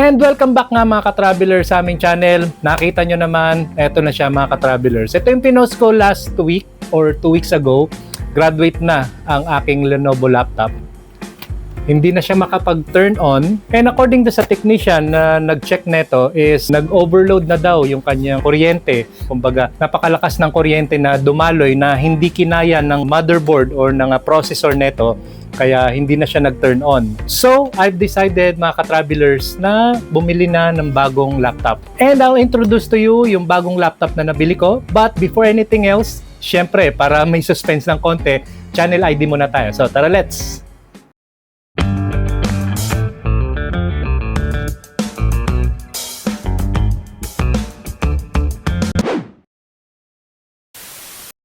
And welcome back nga mga ka-travelers sa aming channel. Nakita nyo naman, eto na siya mga ka-travelers. Ito yung pinost ko last week or 2 weeks ago. Graduate na ang aking Lenovo laptop. Hindi na siya makapag-turn on. And according to sa technician na nag-check neto is nag-overload na daw yung kanyang kuryente. Kumbaga, napakalakas ng kuryente na dumaloy na hindi kinaya ng motherboard or ng processor neto. Kaya hindi na siya nag-turn on. So, I've decided mga ka-travelers na bumili na ng bagong laptop. And I'll introduce to you yung bagong laptop na nabili ko. But before anything else, syempre, para may suspense ng konti, channel ID muna tayo. So, tara, let's!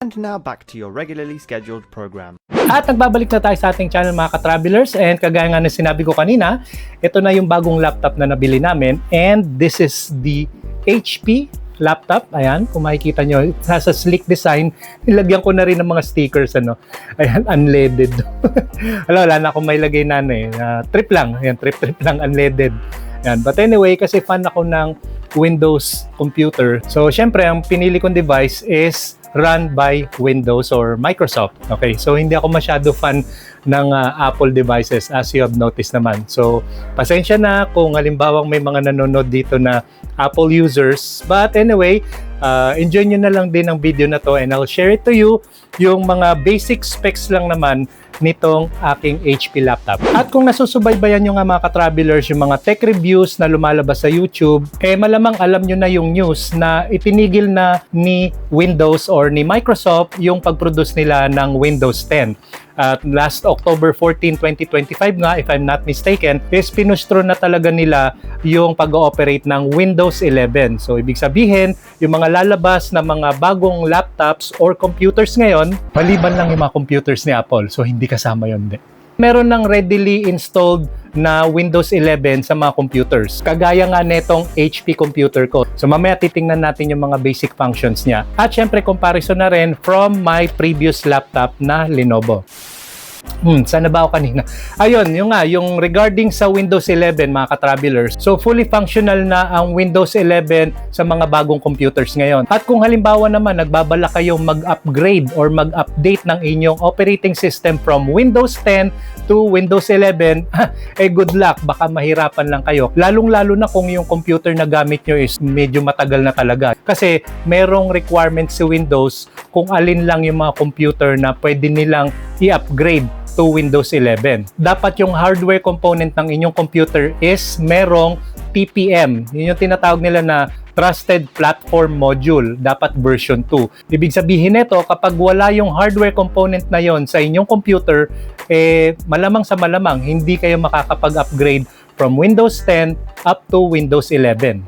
And now back to your regularly scheduled program. At nagbabalik na tayo sa ating channel mga ka-travelers, and kagaya nga na sinabi ko kanina, ito na yung bagong laptop na nabili namin, and this is the HP laptop. Ayan, kung makikita nyo, sa sleek design, nilagyan ko na rin ng mga stickers, ano. Ayan, unleaded. Wala na akong may lagay na trip lang. Ayan, trip lang, unleaded. Ayan. But anyway, kasi fan ako ng Windows computer. So, syempre, ang pinili kong device is run by Windows or Microsoft. Okay, so hindi ako masyado fan ng Apple devices as you have noticed naman. So, pasensya na kung halimbawang may mga nanonood dito na Apple users. But anyway, enjoy nyo na lang din ang video na to, and I'll share it to you yung mga basic specs lang naman nitong aking HP laptop. At kung nasusubaybayan nyo nga mga ka-travelers yung mga tech reviews na lumalabas sa YouTube, malamang alam nyo na yung news na itinigil na ni Windows or ni Microsoft yung pag-produce nila ng Windows 10. At last October 14, 2025 nga, if I'm not mistaken, is pinustro na talaga nila yung pag-ooperate ng Windows 11. So, ibig sabihin, yung mga lalabas na mga bagong laptops or computers ngayon, maliban lang yung mga computers ni Apple. So, hindi kasama yun din. Meron ng readily installed na Windows 11 sa mga computers. Kagaya nga netong HP computer ko. So mamaya titingnan natin yung mga basic functions niya. At syempre comparison na rin from my previous laptop na Lenovo. Sana ba ako kanina? Ayun, yung regarding sa Windows 11 mga ka-travelers. So fully functional na ang Windows 11 sa mga bagong computers ngayon. At kung halimbawa naman nagbabala kayong mag-upgrade or mag-update ng inyong operating system from Windows 10 to Windows 11, good luck, baka mahirapan lang kayo. Lalong-lalo na kung yung computer na gamit nyo is medyo matagal na talaga. Kasi merong requirements sa Windows kung alin lang yung mga computer na pwede nilang i-upgrade to Windows 11. Dapat yung hardware component ng inyong computer is merong TPM. Yun yung tinatawag nila na Trusted Platform Module. Dapat version 2. Ibig sabihin nito, kapag wala yung hardware component na yon sa inyong computer, malamang sa malamang, hindi kayo makakapag-upgrade from Windows 10 up to Windows 11.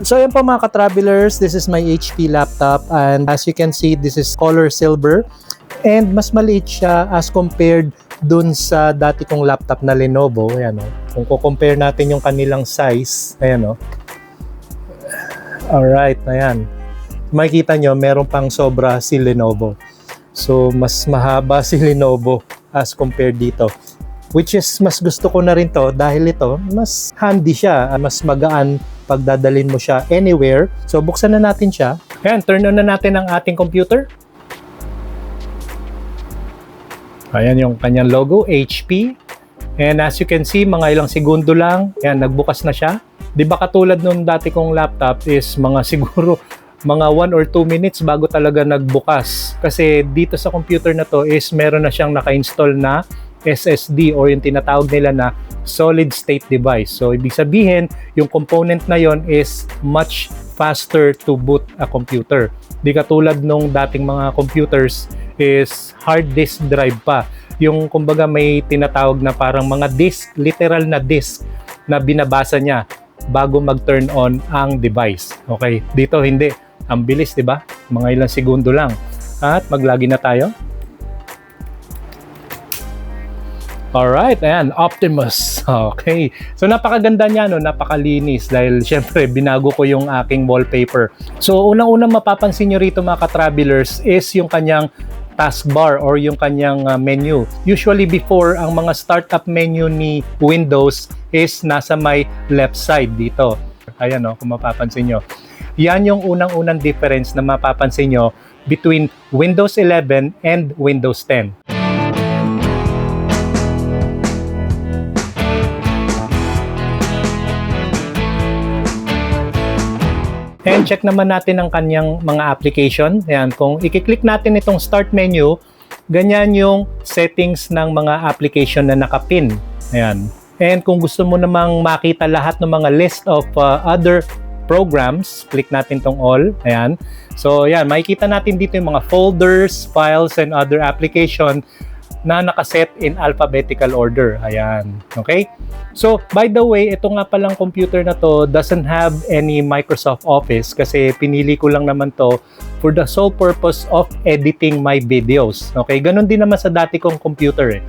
So yan po mga ka-travelers, this is my HP laptop, and as you can see, this is color silver, and mas maliit siya as compared dun sa dati kong laptop na Lenovo. Ayan, kung ko-compare natin yung kanilang size, ayan, alright, ayan, makikita nyo meron pang sobra si Lenovo. So mas mahaba si Lenovo as compared dito, which is mas gusto ko na rin to dahil ito mas handy siya, mas magaan pag dadalhin mo siya anywhere. So buksan na natin siya. Ayan, turn on na natin ang ating computer. Ayan yung kanyang logo, HP. And as you can see, mga ilang segundo lang, ayan, nagbukas na siya. Di ba katulad nung dati kong laptop is mga siguro mga 1 or 2 minutes bago talaga nagbukas. Kasi dito sa computer na to is meron na siyang naka-install na SSD or yung tinatawag nila na solid state device. So ibig sabihin, yung component na yon is much faster to boot a computer. Di katulad nung dating mga computers is hard disk drive pa. Yung kumbaga may tinatawag na parang mga disk, literal na disk na binabasa niya bago mag-turn on ang device. Okay, dito hindi. Ang bilis, di ba? Mga ilang segundo lang. At mag-login na tayo. Alright, ayan, Optimus. Okay. So napakaganda niya, no? Napakalinis dahil syempre binago ko yung aking wallpaper. So unang-unang mapapansin nyo rito mga ka-travelers is yung kanyang taskbar or yung kanyang menu. Usually before, ang mga startup menu ni Windows is nasa may left side dito. Ayan o, kung mapapansin nyo. Yan yung unang-unang difference na mapapansin nyo between Windows 11 and Windows 10. And check naman natin ang kanyang mga application. Ayan, kung i-click natin itong start menu, ganyan yung settings ng mga application na nakapin. Ayan. And kung gusto mo namang makita lahat ng mga list of other programs, click natin tong all. Ayan. So, ayan, makikita natin dito yung mga folders, files, and other application na nakaset in alphabetical order. Ayan. Okay? So, by the way, ito nga palang computer na to doesn't have any Microsoft Office kasi pinili ko lang naman to for the sole purpose of editing my videos. Okay? Ganon din naman sa dati kong computer eh.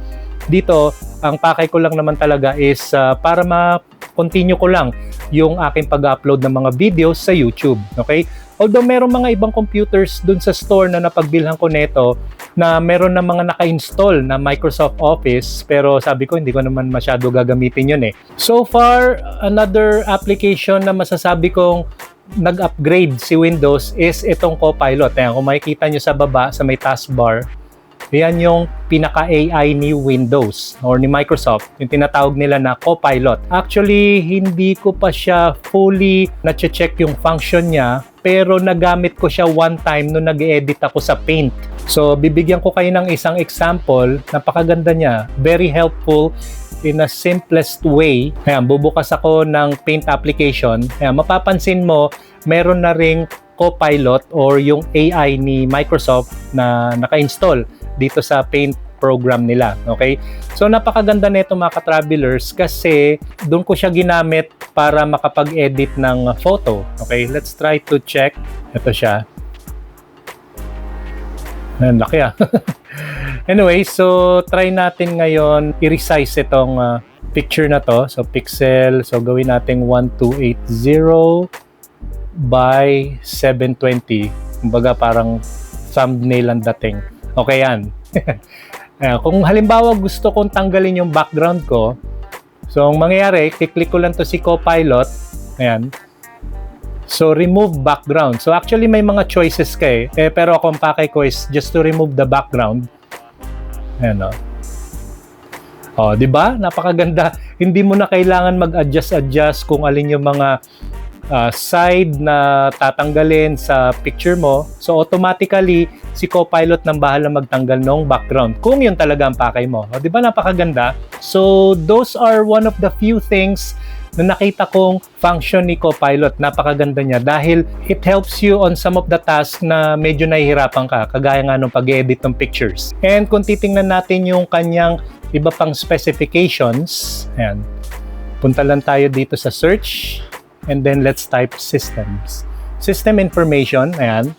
Dito, ang pakay ko lang naman talaga is para ma-continue ko lang yung aking pag-upload ng mga videos sa YouTube. Okay? Although meron mga ibang computers dun sa store na napagbilhan ko neto na meron na mga naka-install na Microsoft Office, pero sabi ko hindi ko naman masyado gagamitin yun eh. So far, another application na masasabi kong nag-upgrade si Windows is itong Copilot. Ayan, kung makikita nyo sa baba, sa may taskbar, yan yung pinaka-AI ni Windows or ni Microsoft, yung tinatawag nila na Copilot. Actually, hindi ko pa siya fully na-check yung function niya, pero nagamit ko siya one time nung nag-edit ako sa Paint. So, bibigyan ko kayo ng isang example. Napakaganda niya. Very helpful in a simplest way. Ayan, bubukas ako ng Paint application. Ayan, mapapansin mo, meron na ring Copilot or yung AI ni Microsoft na naka-install dito sa Paint program nila. Okay? So, napakaganda nito mga ka-travelers kasi doon ko siya ginamit para makapag-edit ng photo. Okay? Let's try to check. Ito siya. Ayan, laki ah. Anyway, so try natin ngayon i-resize itong picture na to. So, pixel. So, gawin natin 1280 by 720. Kumbaga parang thumbnail ang dating. Okay yan. Kung halimbawa gusto kong tanggalin yung background ko, so ang mangyayari, click ko lang to si Copilot. Ayan. So, remove background. So, actually may mga choices ka eh. Pero ako ang pakay ko is just to remove the background. Ayan o. Oh, di ba? Napakaganda. Hindi mo na kailangan mag-adjust kung alin yung mga side na tatanggalin sa picture mo. So, automatically, si Copilot nang bahala magtanggal ng background kung yun talaga ang pakay mo. O, di ba napakaganda? So, those are one of the few things na nakita kong function ni Copilot. Napakaganda niya dahil it helps you on some of the tasks na medyo nahihirapan ka, kagaya nga nung pag-edit ng pictures. And kung titingnan natin yung kanyang iba pang specifications, ayan, punta lang tayo dito sa search. And then let's type systems. System information, ayan.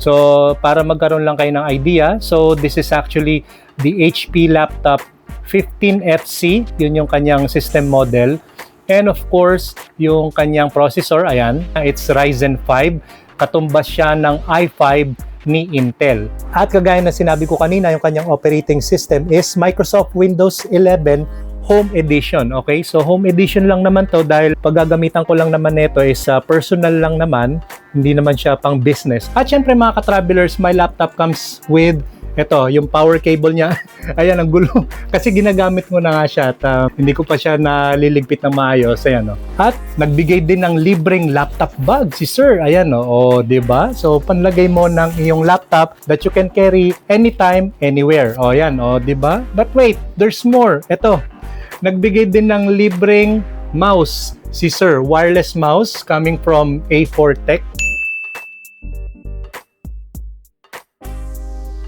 So, para magkaroon lang kayo ng idea, so this is actually the HP laptop 15FC, yun yung kanyang system model. And of course, yung kanyang processor, ayan, it's Ryzen 5, katumbas siya ng i5 ni Intel. At kagaya na sinabi ko kanina, yung kanyang operating system is Microsoft Windows 11 Home Edition. Okay? So, Home Edition lang naman to dahil paggagamitan ko lang naman nito is personal lang naman. Hindi naman siya pang business. At syempre mga ka-travelers, my laptop comes with ito, yung power cable niya. Ayan, ang gulo. Kasi ginagamit mo na nga siya at hindi ko pa siya naliligpit ng maayos. Ayan, no? At nagbigay din ng libreng laptop bag si Sir. Ayan, no? O, diba? So, panlagay mo ng iyong laptop that you can carry anytime, anywhere. O, ayan, o, diba? But wait, there's more. Ito, nagbigay din ng libreng mouse si Sir. Wireless mouse coming from A4 Tech.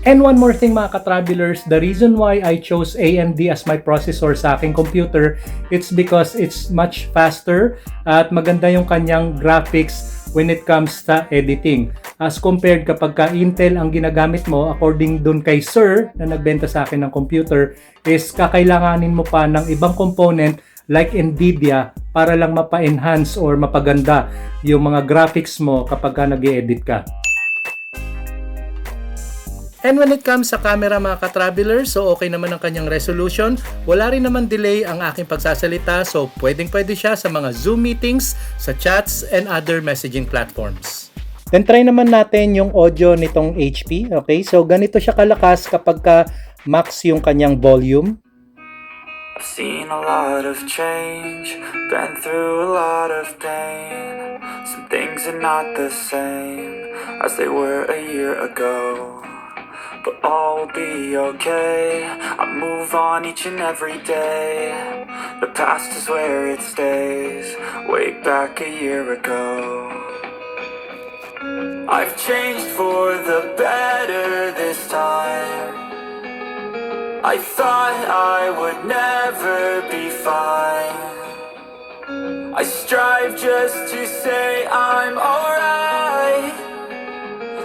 And one more thing mga ka-travelers, the reason why I chose AMD as my processor sa aking computer, it's because it's much faster at maganda yung kanyang graphics when it comes sa editing. As compared kapag ka Intel ang ginagamit mo, according dun kay Sir na nagbenta sa akin ng computer, is kakailanganin mo pa ng ibang component like Nvidia para lang mapa-enhance or mapaganda yung mga graphics mo kapag ka nag-e-edit ka. And when it comes sa camera mga ka-travelers, so okay naman ang kanyang resolution. Wala rin naman delay ang aking pagsasalita, so pwedeng-pwede siya sa mga Zoom meetings, sa chats, and other messaging platforms. Then try naman natin yung audio nitong HP. Okay, so ganito siya kalakas kapag max yung kanyang volume. I've seen a lot of change, been through a lot of pain. Some things are not the same as they were a year ago, but all will be okay. I move on each and every day. The past is where it stays, way back a year ago. I've changed for the better this time. I thought I would never be fine. I strive just to say I'm alright.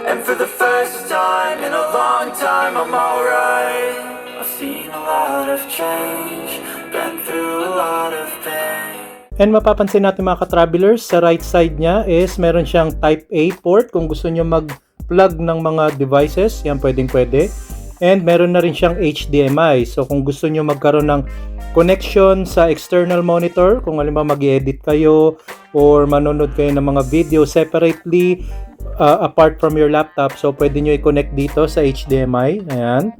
And for the first time in a long time I'm alright. I've seen a lot of change, been through a lot of pain. And mapapansin natin mga ka-travelers, sa right side niya is meron siyang Type A port kung gusto nyo mag-plug ng mga devices, yan pwedeng-pwede. And meron na rin siyang HDMI. So kung gusto nyo magkaroon ng connection sa external monitor, kung halimbawa mag-edit kayo or manonood kayo ng mga video separately apart from your laptop, so pwede nyo i-connect dito sa HDMI. Ayan.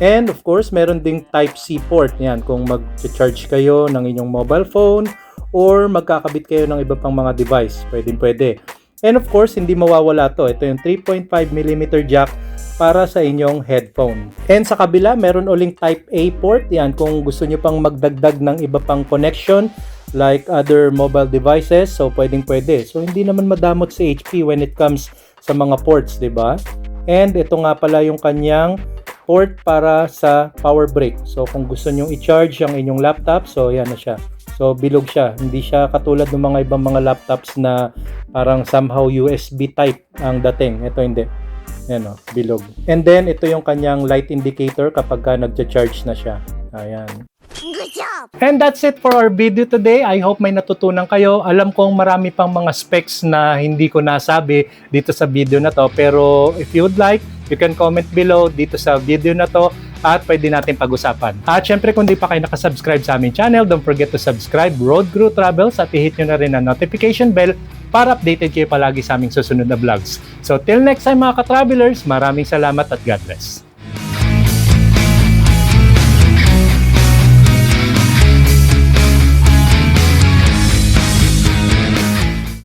And of course, meron ding Type-C port. Ayan, kung mag-charge kayo ng inyong mobile phone or magkakabit kayo ng iba pang mga device, pwede. And of course, hindi mawawala to. Ito yung 3.5mm jack para sa inyong headphone. And sa kabila, meron uling Type A port. Yan, kung gusto nyo pang magdagdag ng iba pang connection like other mobile devices, so pwede. So hindi naman madamot si HP when it comes sa mga ports, di ba? And ito nga pala yung kanyang port para sa power brick. So kung gusto nyo i-charge ang inyong laptop, so yan na siya. So bilog siya. Hindi siya katulad ng mga ibang mga laptops na parang somehow USB type ang dating. Ito hindi. Yan o, bilog. And then, ito yung kanyang light indicator kapag nagcha-charge na siya. Ayan. Good job! And that's it for our video today. I hope may natutunan kayo. Alam kong marami pang mga specs na hindi ko nasabi dito sa video na to. Pero if you would like, you can comment below dito sa video na to at pwede natin pag-usapan. At syempre kung di pa kayo nakasubscribe sa aming channel, don't forget to subscribe Road Crew Travels at i-hit nyo na rin ang notification bell para updated kayo palagi sa aming susunod na vlogs. So till next time mga ka-travelers, maraming salamat at God bless.